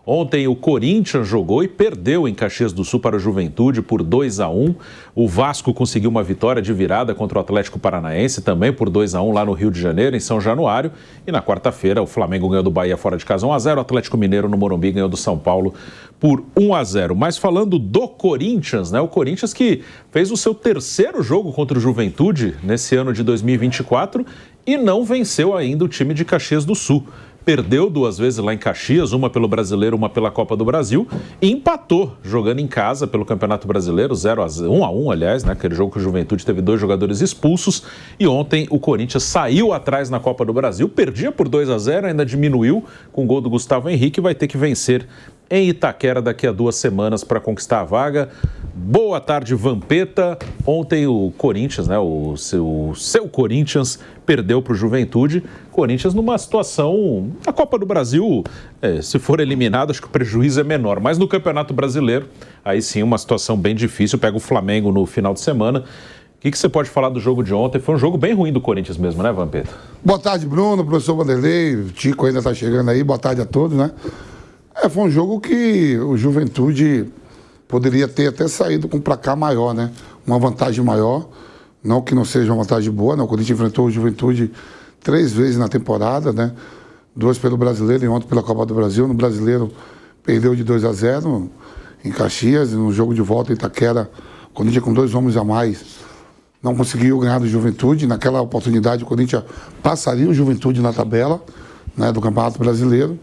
Ontem o Corinthians jogou e perdeu em Caxias do Sul para o Juventude por 2-1. O Vasco conseguiu uma vitória de virada contra o Atlético Paranaense, também por 2-1 lá no Rio de Janeiro, em São Januário. E na quarta-feira o Flamengo ganhou do Bahia fora de casa 1-0. O Atlético Mineiro no Morumbi ganhou do São Paulo por 1-0. Mas falando do Corinthians, né? O Corinthians que fez o seu terceiro jogo contra o Juventude nesse ano de 2024 e não venceu ainda o time de Caxias do Sul. Perdeu 2 vezes lá em Caxias, uma pelo Brasileiro, uma pela Copa do Brasil, e empatou jogando em casa pelo Campeonato Brasileiro, 1-1, aliás, né? Aquele jogo que o Juventude teve 2 jogadores expulsos. E ontem o Corinthians saiu atrás na Copa do Brasil, perdia por 2-0, ainda diminuiu com o gol do Gustavo Henrique e vai ter que vencer em Itaquera daqui a 2 semanas para conquistar a vaga. Boa tarde, Vampeta. Ontem o Corinthians, né, o seu Corinthians, perdeu para o Juventude. Corinthians numa situação... A Copa do Brasil, se for eliminado, acho que o prejuízo é menor. Mas no Campeonato Brasileiro, aí sim, uma situação bem difícil. Pega o Flamengo no final de semana. O que você pode falar do jogo de ontem? Foi um jogo bem ruim do Corinthians mesmo, né, Vampeta? Boa tarde, Bruno, professor Vanderlei. O Tico ainda está chegando aí. Boa tarde a todos, né? Foi um jogo que o Juventude poderia ter até saído com um placar maior, né? Uma vantagem maior. Não que não seja uma vantagem boa, né? O Corinthians enfrentou o Juventude 3 vezes na temporada, né? 2 pelo Brasileiro e ontem pela Copa do Brasil. No Brasileiro perdeu de 2-0 em Caxias. No jogo de volta em Itaquera, o Corinthians com 2 homens a mais não conseguiu ganhar do Juventude. Naquela oportunidade o Corinthians passaria o Juventude na tabela, né, do Campeonato Brasileiro.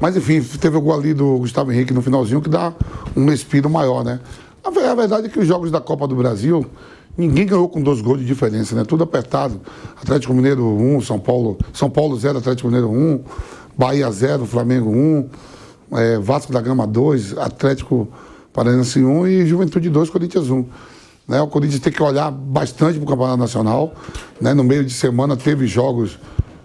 Mas, enfim, teve o gol ali do Gustavo Henrique no finalzinho que dá um respiro maior, né? A verdade é que os jogos da Copa do Brasil, ninguém ganhou com 2 gols de diferença, né? Tudo apertado. Atlético Mineiro 1, São Paulo 0, Atlético Mineiro 1, Bahia 0, Flamengo 1, Vasco da Gama 2, Atlético Paranaense 1 e Juventude 2, Corinthians 1. Né? O Corinthians tem que olhar bastante para o Campeonato Nacional. Né? No meio de semana teve jogos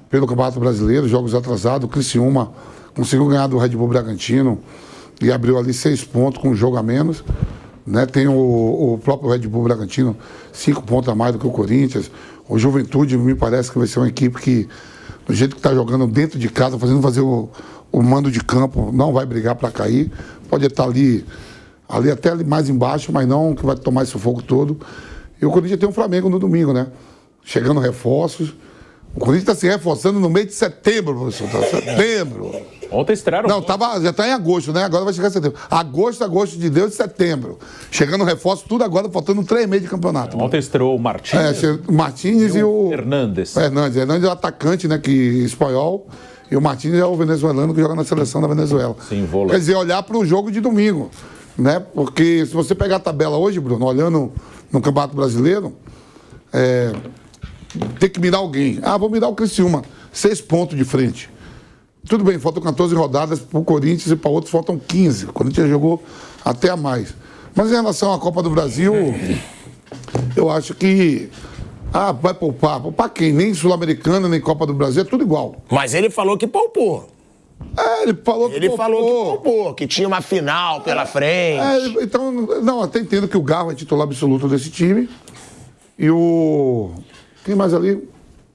pelo Campeonato Brasileiro, jogos atrasados. O Criciúma conseguiu ganhar do Red Bull Bragantino e abriu ali 6 pontos com um jogo a menos. Né? Tem o próprio Red Bull Bragantino, 5 pontos a mais do que o Corinthians. O Juventude me parece que vai ser uma equipe que, do jeito que está jogando dentro de casa, fazer o mando de campo, não vai brigar para cair. Pode estar ali até ali mais embaixo, mas não que vai tomar esse fogo todo. E o Corinthians tem um Flamengo no domingo, né? Chegando reforços. O Corinthians está se reforçando no mês de setembro, professor. Setembro. Ontem estrearam... Não, já está em agosto, né? Agora vai chegar em setembro. Agosto de Deus, de setembro. Chegando reforço, tudo agora, faltando 3 meses de campeonato. Ontem estreou o Martínez. O Martínez e o... Hernandes. Hernandes é o atacante, né? Espanhol. E o Martínez é o venezuelano que joga na seleção da Venezuela. Sim, volante. Quer dizer, olhar para o jogo de domingo. Né? Porque se você pegar a tabela hoje, Bruno, olhando no Campeonato Brasileiro, tem que mirar alguém. Vou mirar o Criciúma. 6 pontos de frente. Tudo bem, faltam 14 rodadas para o Corinthians e para outros faltam 15. O Corinthians jogou até a mais. Mas em relação à Copa do Brasil, eu acho que... vai poupar. Poupar quem? Nem Sul-Americana, nem Copa do Brasil, é tudo igual. Mas ele falou que poupou. Ele falou que poupou, que tinha uma final pela frente. Então, não, até entendo que o Garro é titular absoluto desse time. E o... Quem mais ali?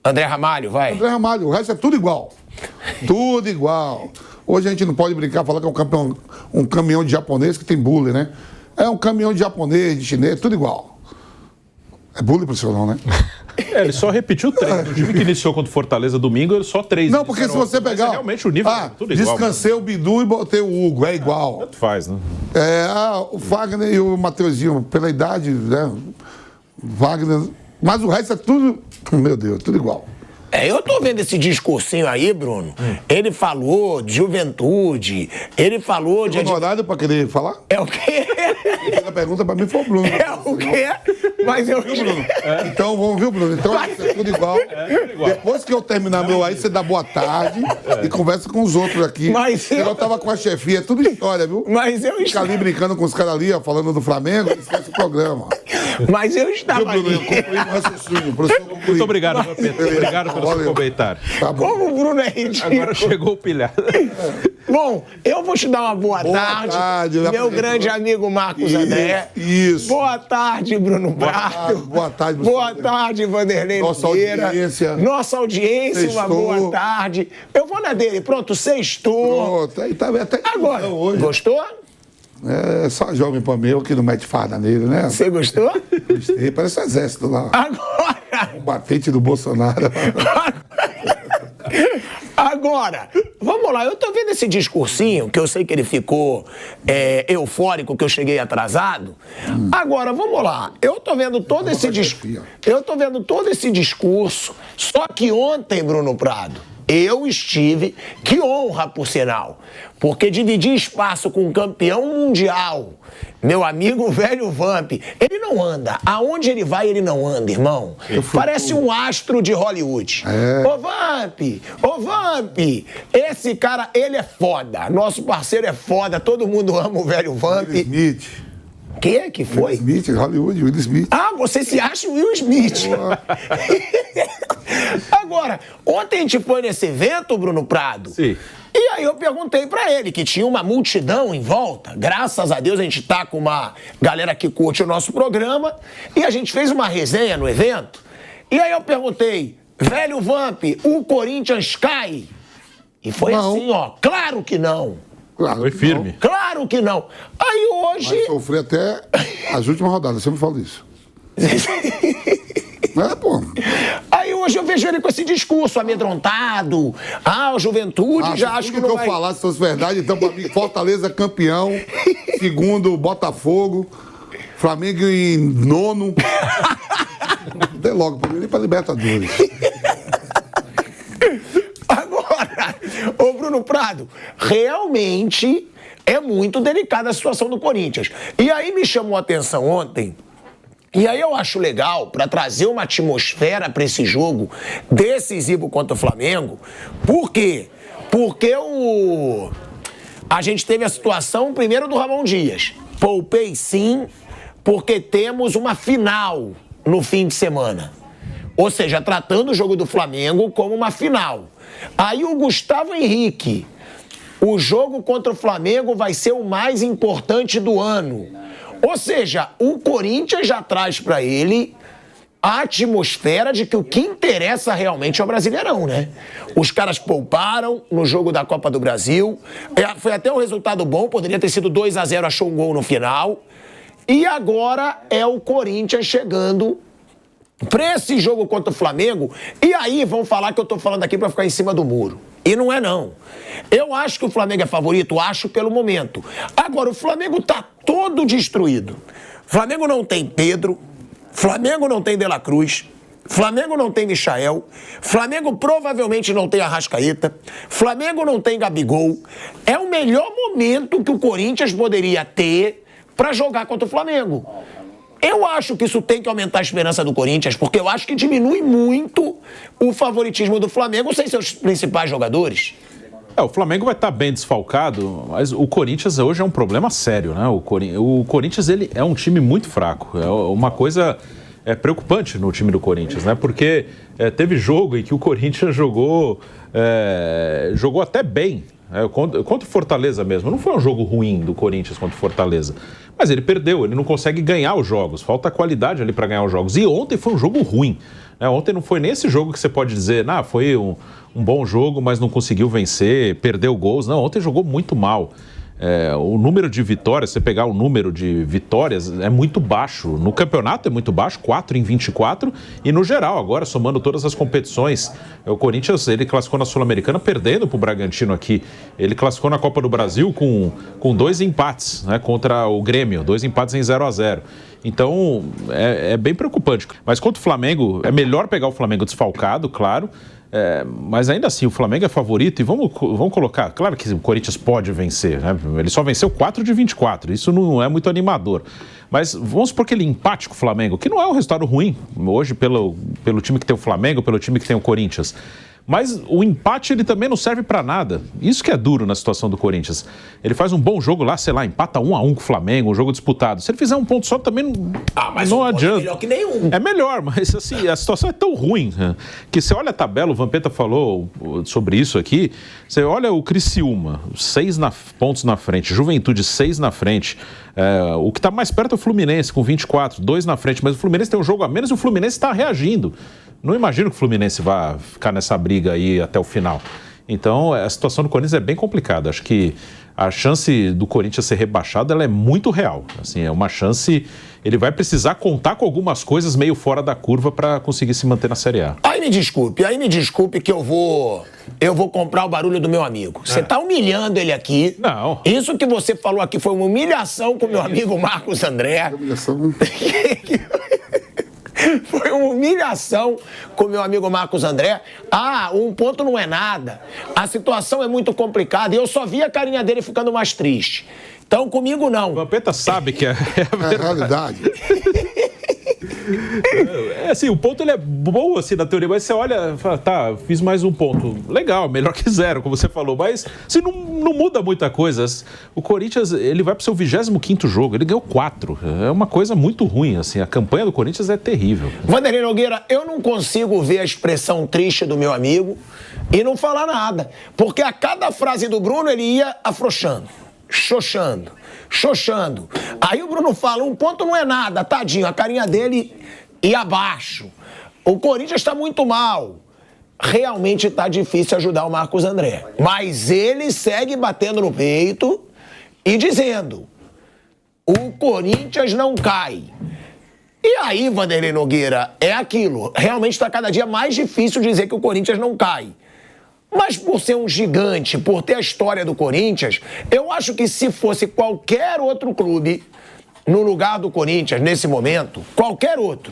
André Ramalho, vai. André Ramalho, o resto é tudo igual. Tudo igual. Hoje a gente não pode brincar, falar que é um caminhão de japonês que tem bullying, né? É um caminhão de japonês, de chinês, tudo igual. É bullying profissional, né? Ele só repetiu 3. O time que iniciou contra o Fortaleza domingo, ele só 3. Não, porque se você pegar... realmente o nível é tudo igual. Descansei o Bidu e botei o Hugo, é igual. Tanto faz, né? O Wagner e o Mateuzinho, pela idade, né? Wagner... Mas o resto é tudo... Meu Deus, tudo igual. Eu tô vendo esse discursinho aí, Bruno. Ele falou de juventude, ele falou de... Tem horário pra querer falar? É o quê? A pergunta pra mim foi o Bruno. É o quê? Mas eu... Viu, Bruno? Então, vamos ver, Bruno. Então, é tudo igual. Depois que eu terminar meu aí, você dá boa tarde e conversa com os outros aqui. Mas eu tava com a chefia, é tudo história, viu? Mas eu... Fica ali brincando com os caras ali, ó, falando do Flamengo, esquece o programa. Mas eu estava ali. Muito obrigado, Vampeta. Obrigado pelo seu comentário. Tá bom. Como o Bruno é ridículo. Agora chegou o pilhado. Bom, eu vou te dar uma boa tarde, meu grande amigo Marcos André. Isso. Boa tarde, Bruno Prado. Boa tarde, Boa tarde, Vanderlei Nossa Nogueira. audiência. Nossa audiência, uma Sextou. boa tarde. Eu vou na dele. Pronto, sextou. Pronto, aí tá até Agora, hoje. gostou? É só jovem pra mim que não mete farda nele, né? Você gostou? Gostei, parece o exército lá. Agora... O batente do Bolsonaro. Agora, vamos lá, eu tô vendo esse discursinho, que eu sei que ele ficou eufórico, que eu cheguei atrasado. Agora, vamos lá, eu tô vendo todo esse discurso. Eu tô vendo todo esse discurso, só que ontem, Bruno Prado, eu estive, que honra por sinal, porque dividir espaço com um campeão mundial, meu amigo velho Vamp, ele não anda. Aonde ele vai, ele não anda, irmão. Parece um astro de Hollywood. Ô Vamp, esse cara, ele é foda. Nosso parceiro é foda, todo mundo ama o velho Vamp. Will Smith. Que foi? Will Smith, Hollywood, Will Smith. Ah, você se acha o Will Smith. Agora, ontem a gente foi nesse evento, Bruno Prado. Sim. E aí eu perguntei pra ele, que tinha uma multidão em volta. Graças a Deus a gente tá com uma galera que curte o nosso programa. E a gente fez uma resenha no evento. E aí eu perguntei, velho Vamp, o Corinthians cai? E foi Não. assim, ó, claro que não. Claro, Foi firme. Claro que não. Aí hoje... Vai sofrer até as últimas rodadas, eu sempre falo isso. Pô. Aí hoje eu vejo ele com esse discurso amedrontado. Ah, a juventude já acho que tudo não que vai... eu falasse fosse verdade, então pra mim, Fortaleza campeão, segundo Botafogo, Flamengo em nono. Dê logo pra mim, nem pra Libertadores. Agora, ô Bruno Prado, realmente é muito delicada a situação do Corinthians. E aí me chamou a atenção ontem, e aí eu acho legal, para trazer uma atmosfera para esse jogo decisivo contra o Flamengo. Por quê? Porque a gente teve a situação primeiro do Ramon Dias. Poupei sim, porque temos uma final no fim de semana. Ou seja, tratando o jogo do Flamengo como uma final. Aí o Gustavo Henrique, o jogo contra o Flamengo vai ser o mais importante do ano. Ou seja, o Corinthians já traz para ele a atmosfera de que o que interessa realmente é o Brasileirão, né? Os caras pouparam no jogo da Copa do Brasil. Foi até um resultado bom, poderia ter sido 2-0, achou um gol no final. E agora é o Corinthians chegando para esse jogo contra o Flamengo. E aí vão falar que eu tô falando aqui para ficar em cima do muro. E não é não. Eu acho que o Flamengo é favorito, acho pelo momento. Agora, o Flamengo tá todo destruído. Flamengo não tem Pedro, Flamengo não tem De La Cruz, Flamengo não tem Michael, Flamengo provavelmente não tem Arrascaeta, Flamengo não tem Gabigol. É o melhor momento que o Corinthians poderia ter para jogar contra o Flamengo. Eu acho que isso tem que aumentar a esperança do Corinthians, porque eu acho que diminui muito o favoritismo do Flamengo sem seus principais jogadores. O Flamengo vai estar bem desfalcado, mas o Corinthians hoje é um problema sério, né? O Corinthians ele é um time muito fraco. É uma coisa preocupante no time do Corinthians, né? Porque teve jogo em que o Corinthians jogou até bem. Contra o Fortaleza mesmo. Não foi um jogo ruim do Corinthians contra o Fortaleza. Mas ele perdeu, ele não consegue ganhar os jogos. Falta qualidade ali para ganhar os jogos. E ontem foi um jogo ruim. Ontem não foi nesse jogo que você pode dizer, foi um bom jogo, mas não conseguiu vencer, perdeu gols. Não, ontem jogou muito mal. O número de vitórias, você pegar o número de vitórias, é muito baixo. No campeonato é muito baixo, 4 em 24. E no geral, agora, somando todas as competições, o Corinthians, ele classificou na Sul-Americana perdendo para o Bragantino aqui. Ele classificou na Copa do Brasil com 2 empates, né, contra o Grêmio, 2 empates em 0-0. Então, é bem preocupante. Mas contra o Flamengo, é melhor pegar o Flamengo desfalcado, claro. Mas ainda assim, o Flamengo é favorito e vamos colocar, claro que o Corinthians pode vencer, né? Ele só venceu 4 de 24, isso não é muito animador. Mas vamos supor que ele empate com o Flamengo, que não é um resultado ruim hoje pelo time que tem o Flamengo, pelo time que tem o Corinthians. Mas o empate ele também não serve para nada. Isso que é duro na situação do Corinthians. Ele faz um bom jogo lá, sei lá, empata 1-1 com o Flamengo, um jogo disputado. Se ele fizer um ponto só também não adianta. É melhor que nenhum. É melhor, mas assim, a situação é tão ruim, né, que você olha a tabela, o Vampeta falou sobre isso aqui, você olha o Criciúma, 6 pontos na frente, Juventude 6 na frente, o que está mais perto é o Fluminense com 24, 2 na frente, mas o Fluminense tem um jogo a menos e o Fluminense está reagindo. Não imagino que o Fluminense vá ficar nessa briga aí até o final. Então, a situação do Corinthians é bem complicada. Acho que a chance do Corinthians ser rebaixado ela é muito real. Assim, é uma chance... Ele vai precisar contar com algumas coisas meio fora da curva para conseguir se manter na Série A. Aí me desculpe que eu vou comprar o barulho do meu amigo. Você tá humilhando ele aqui. Não. Isso que você falou aqui foi uma humilhação com o meu amigo Marcos André. Humilhação. Foi uma humilhação com o meu amigo Marcos André. Um ponto não é nada. A situação é muito complicada e eu só vi a carinha dele ficando mais triste. Então, comigo não. O Vampeta sabe que é a realidade. Assim, o ponto ele é bom assim na teoria, mas você olha, fala, tá, fiz mais um ponto. Legal, melhor que 0, como você falou, mas assim, não muda muita coisa. O Corinthians, ele vai pro seu 25º jogo, ele ganhou 4. É uma coisa muito ruim, assim, a campanha do Corinthians é terrível. Vanderlei Nogueira, eu não consigo ver a expressão triste do meu amigo e não falar nada, porque a cada frase do Bruno ele ia afrouxando. Xoxando. Aí o Bruno fala, um ponto não é nada, tadinho, a carinha dele ia abaixo. O Corinthians está muito mal. Realmente está difícil ajudar o Marcos André. Mas ele segue batendo no peito e dizendo, o Corinthians não cai. E aí, Vanderlei Nogueira, é aquilo. Realmente está cada dia mais difícil dizer que o Corinthians não cai. Mas por ser um gigante, por ter a história do Corinthians, eu acho que se fosse qualquer outro clube no lugar do Corinthians nesse momento, qualquer outro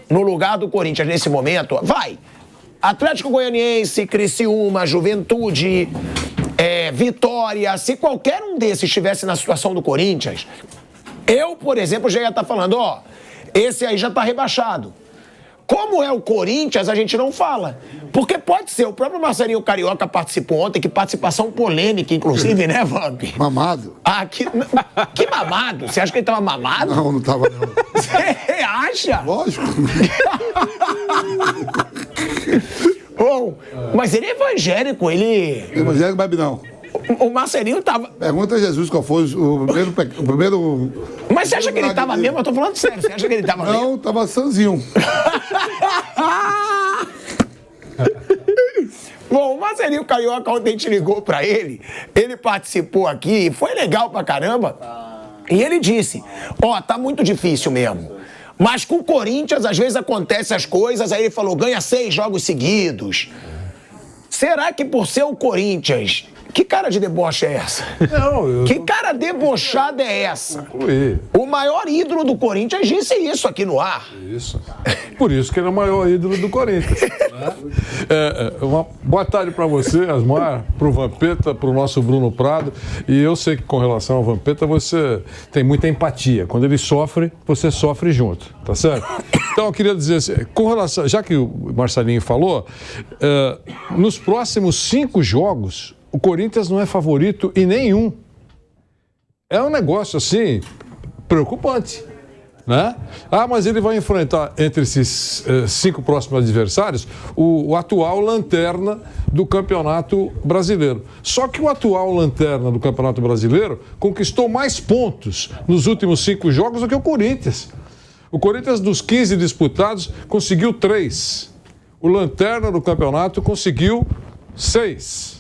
no lugar do Corinthians nesse momento, Atlético Goianiense, Criciúma, Juventude, Vitória, se qualquer um desses estivesse na situação do Corinthians, eu, por exemplo, já ia estar falando, esse aí já está rebaixado. Como é o Corinthians, a gente não fala. Porque pode ser, o próprio Marcelinho Carioca participou ontem, que participação polêmica, inclusive, né, Vamp? Mamado. Que mamado? Você acha que ele tava mamado? Não tava, não. Você acha? Lógico. Bom, mas ele é evangélico, Evangélico bebe não. O Marcelinho tava... Pergunta a Jesus qual foi o primeiro... Mas você acha que ele tava mesmo? Eu tô falando sério. Você acha que ele tava mesmo? Não, tava sanzinho. Bom, o Marcelinho Carioca ontem a gente ligou pra ele. Ele participou aqui, foi legal pra caramba. E ele disse, tá muito difícil mesmo. Mas com o Corinthians, às vezes acontecem as coisas, aí ele falou, ganha 6 jogos seguidos. Será que por ser o Corinthians... Que cara de deboche é essa? Que cara debochada é essa? O maior ídolo do Corinthians disse isso aqui no ar. Isso. Por isso que ele é o maior ídolo do Corinthians. Uma boa tarde para você, Asmar, para o Vampeta, para o nosso Bruno Prado. E eu sei que com relação ao Vampeta você tem muita empatia. Quando ele sofre, você sofre junto, tá certo? Então eu queria dizer assim, com relação, já que o Marcelinho falou, nos próximos 5 jogos, o Corinthians não é favorito em nenhum. É um negócio, assim, preocupante, né? Mas ele vai enfrentar, entre esses 5 próximos adversários, o atual lanterna do Campeonato Brasileiro. Só que o atual lanterna do Campeonato Brasileiro conquistou mais pontos nos últimos 5 jogos do que o Corinthians. O Corinthians, dos 15 disputados, conseguiu 3. O lanterna do campeonato conseguiu 6.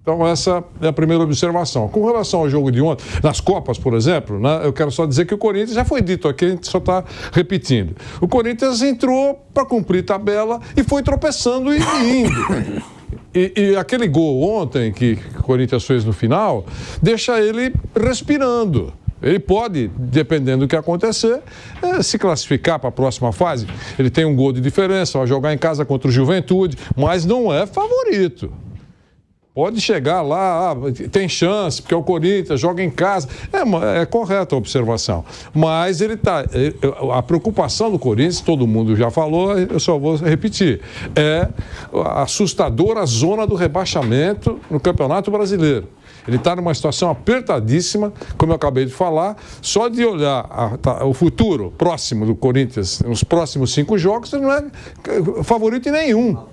Então, essa é a primeira observação. Com relação ao jogo de ontem, nas Copas, por exemplo, né, eu quero só dizer que o Corinthians, já foi dito aqui, a gente só está repetindo. O Corinthians entrou para cumprir tabela e foi tropeçando e indo. E aquele gol ontem que o Corinthians fez no final, deixa ele respirando. Ele pode, dependendo do que acontecer, se classificar para a próxima fase. Ele tem um gol de diferença, vai jogar em casa contra o Juventude, mas não é favorito. Pode chegar lá, tem chance, porque o Corinthians joga em casa. É correta a observação. Mas a preocupação do Corinthians, todo mundo já falou, eu só vou repetir, é a assustadora zona do rebaixamento no Campeonato Brasileiro. Ele está numa situação apertadíssima, como eu acabei de falar. Só de olhar o futuro próximo do Corinthians, nos próximos 5 jogos, ele não é favorito em nenhum.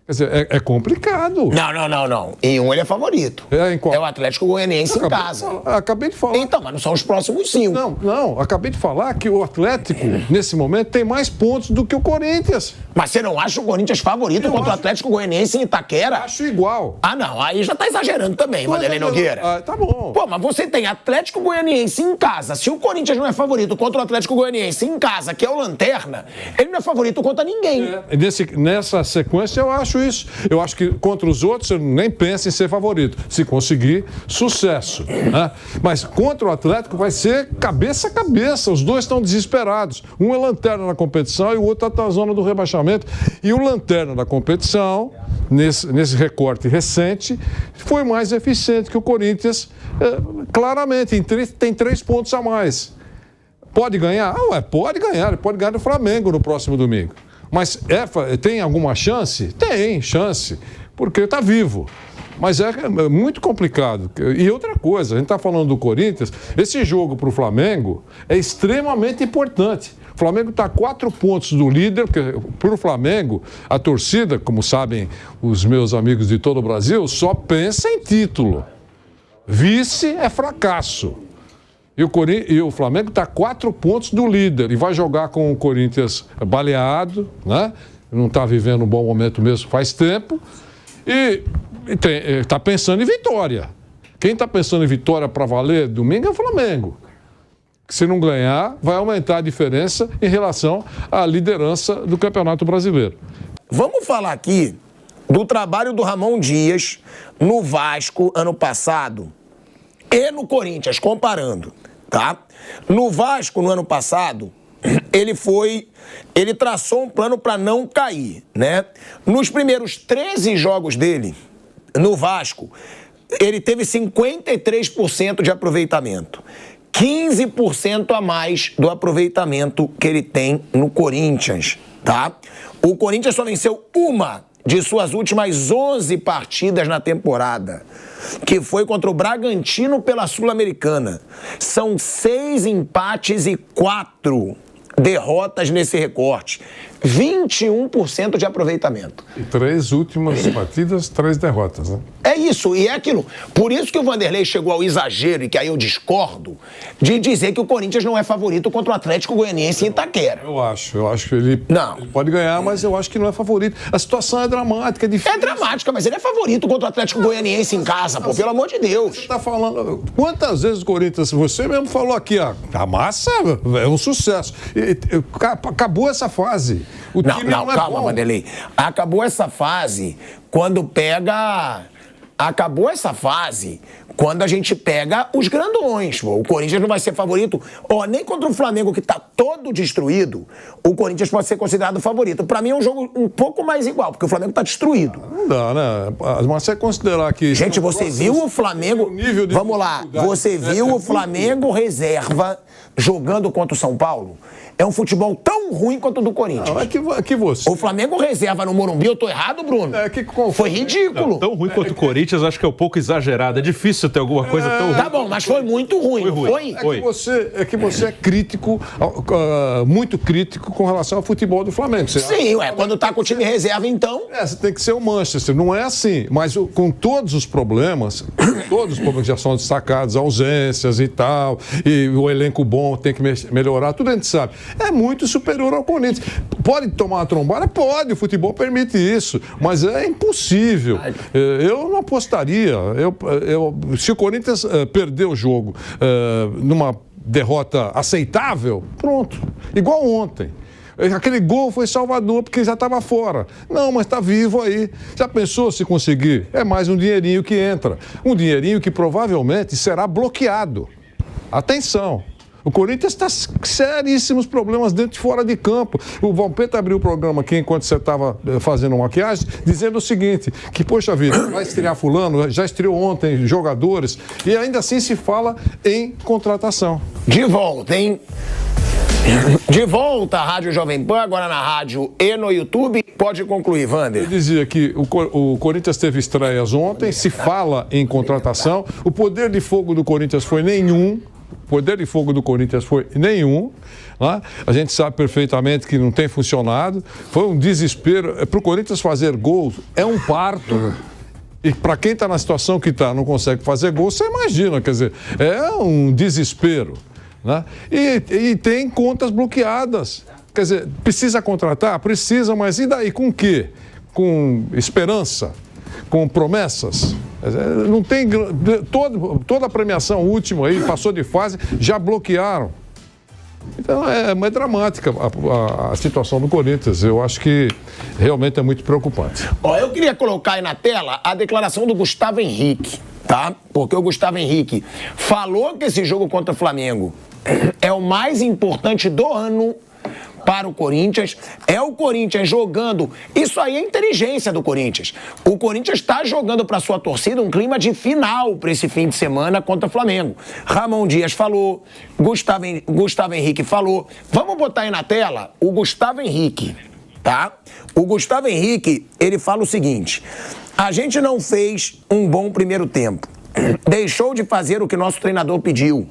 Quer dizer, é complicado. Não. Em um ele é favorito. Em qual? É o Atlético Goianiense em casa. Acabei de falar. Então, mas não são os próximos 5. Não. Acabei de falar que o Atlético, nesse momento, tem mais pontos do que o Corinthians. Mas você não acha o Corinthians favorito contra o Atlético Goianiense em Itaquera? Acho igual. Não. Aí já tá exagerando também, Vanderlei Nogueira. Tá bom. Pô, mas você tem Atlético Goianiense em casa. Se o Corinthians não é favorito contra o Atlético Goianiense em casa, que é o Lanterna, ele não é favorito contra ninguém. Nessa sequência, eu acho isso. Eu acho que contra os outros, você nem pensa em ser favorito. Se conseguir, sucesso. Né? Mas contra o Atlético vai ser cabeça a cabeça. Os dois estão desesperados. Um é lanterna na competição e o outro está na zona do rebaixamento. E o lanterna da competição, nesse recorte recente, foi mais eficiente que o Corinthians, claramente. Tem 3 pontos a mais. Pode ganhar? Pode ganhar. Ele pode ganhar do Flamengo no próximo domingo. Mas tem alguma chance? Tem chance, porque está vivo. Mas é muito complicado. E outra coisa, a gente está falando do Corinthians, esse jogo para o Flamengo é extremamente importante. O Flamengo está a 4 pontos do líder, porque para o Flamengo, a torcida, como sabem os meus amigos de todo o Brasil, só pensa em título. Vice é fracasso. E o Flamengo está a 4 pontos do líder e vai jogar com o Corinthians baleado, né? Não está vivendo um bom momento mesmo faz tempo. E está pensando em vitória. Quem está pensando em vitória para valer domingo é o Flamengo. Se não ganhar, vai aumentar a diferença em relação à liderança do Campeonato Brasileiro. Vamos falar aqui do trabalho do Ramon Dias no Vasco ano passado e no Corinthians, comparando, tá? No Vasco, no ano passado, ele traçou um plano para não cair, né? Nos primeiros 13 jogos dele, no Vasco, ele teve 53% de aproveitamento. 15% a mais do aproveitamento que ele tem no Corinthians, tá? O Corinthians só venceu uma de suas últimas 11 partidas na temporada, que foi contra o Bragantino pela Sul-Americana. São 6 empates e 4 derrotas nesse recorte. 21% de aproveitamento. E 3 últimas partidas, 3 derrotas, né? É isso, e é aquilo. Por isso que o Vanderlei chegou ao exagero, e que aí eu discordo, de dizer que o Corinthians não é favorito contra o Atlético Goianiense em Itaquera. Eu acho que ele pode ganhar, mas eu acho que não é favorito. A situação é dramática, é difícil. É dramática, mas ele é favorito contra o Atlético Goianiense em casa, pô, pelo amor de Deus. Você tá falando... Quantas vezes o Corinthians... Você mesmo falou aqui, ó, a massa é um sucesso. Acabou essa fase. O time não é calma, bom. Vanderlei. Acabou essa fase quando pega... Acabou essa fase quando a gente pega os grandões. O Corinthians não vai ser favorito. Nem contra o Flamengo, que tá todo destruído, o Corinthians pode ser considerado favorito. Pra mim é um jogo um pouco mais igual, porque o Flamengo tá destruído. Não dá, né? Mas você considerar que... Gente, você viu o Flamengo... Vamos lá. Você viu o Flamengo reserva jogando contra o São Paulo? É um futebol tão ruim quanto o do Corinthians. Não, é que você... O Flamengo reserva no Morumbi, eu tô errado, Bruno? Foi ridículo. Não, tão ruim quanto o Corinthians, acho que é um pouco exagerado. É difícil ter alguma coisa tão ruim. Tá bom, mas foi muito ruim, não foi? É que você é crítico, muito crítico com relação ao futebol do Flamengo. Sim, quando tá com o time reserva, então... Você tem que ser o Manchester, não é assim. Mas com todos os problemas já são destacados, ausências e tal, e o elenco bom tem que melhorar, tudo a gente sabe. É muito superior ao Corinthians. Pode tomar uma trombada? Pode, o futebol permite isso, mas é impossível. Eu não apostaria. Se o Corinthians perder o jogo numa derrota aceitável, pronto. Igual ontem. Aquele gol foi Salvador porque já estava fora. Não, mas está vivo aí. Já pensou se conseguir? É mais um dinheirinho que entra. Um dinheirinho que provavelmente será bloqueado. Atenção. O Corinthians está seríssimos problemas dentro e fora de campo. O Vampeta abriu o programa aqui enquanto você estava fazendo maquiagem, dizendo o seguinte, que, poxa vida, vai estrear fulano, já estreou ontem jogadores, e ainda assim se fala em contratação. De volta, hein? De volta à Rádio Jovem Pan, agora na rádio e no YouTube. Pode concluir, Wander. Eu dizia que o Corinthians teve estreias ontem, se fala em contratação. O poder de fogo do Corinthians foi nenhum. Né? A gente sabe perfeitamente que não tem funcionado. Foi um desespero. Para o Corinthians fazer gols é um parto. E para quem está na situação que está, não consegue fazer gol, você imagina, quer dizer, é um desespero. Né? E tem contas bloqueadas. Quer dizer, precisa contratar? Precisa, mas e daí? Com o quê? Com esperança? Com promessas? Não tem... Toda a premiação última aí, passou de fase, já bloquearam. Então é dramática a situação do Corinthians. Eu acho que realmente é muito preocupante. Eu queria colocar aí na tela a declaração do Gustavo Henrique, tá? Porque o Gustavo Henrique falou que esse jogo contra o Flamengo é o mais importante do ano para o Corinthians. É o Corinthians jogando. Isso aí é inteligência do Corinthians. O Corinthians está jogando para sua torcida um clima de final para esse fim de semana contra o Flamengo. Ramon Dias falou, Gustavo Henrique falou. Vamos botar aí na tela o Gustavo Henrique, tá? O Gustavo Henrique, ele fala o seguinte: a gente não fez um bom primeiro tempo. Deixou de fazer o que nosso treinador pediu.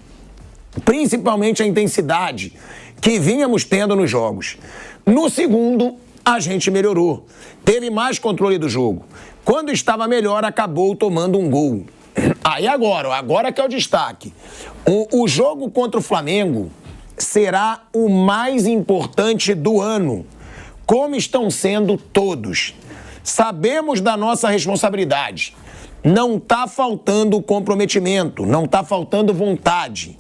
Principalmente a intensidade que vínhamos tendo nos jogos. No segundo, a gente melhorou. Teve mais controle do jogo. Quando estava melhor, acabou tomando um gol. Aí agora que é o destaque. O jogo contra o Flamengo será o mais importante do ano, como estão sendo todos. Sabemos da nossa responsabilidade. Não está faltando comprometimento, não está faltando vontade.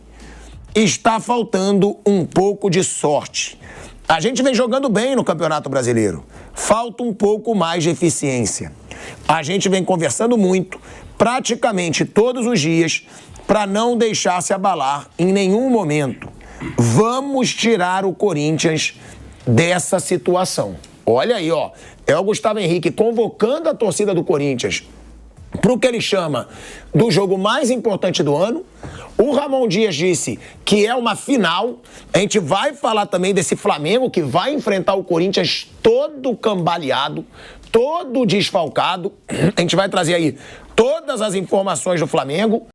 Está faltando um pouco de sorte. A gente vem jogando bem no Campeonato Brasileiro. Falta um pouco mais de eficiência. A gente vem conversando muito, praticamente todos os dias, para não deixar se abalar em nenhum momento. Vamos tirar o Corinthians dessa situação. Olha aí, ó. É o Gustavo Henrique convocando a torcida do Corinthians para o que ele chama do jogo mais importante do ano. O Ramon Dias disse que é uma final. A gente vai falar também desse Flamengo que vai enfrentar o Corinthians todo cambaleado, todo desfalcado. A gente vai trazer aí todas as informações do Flamengo.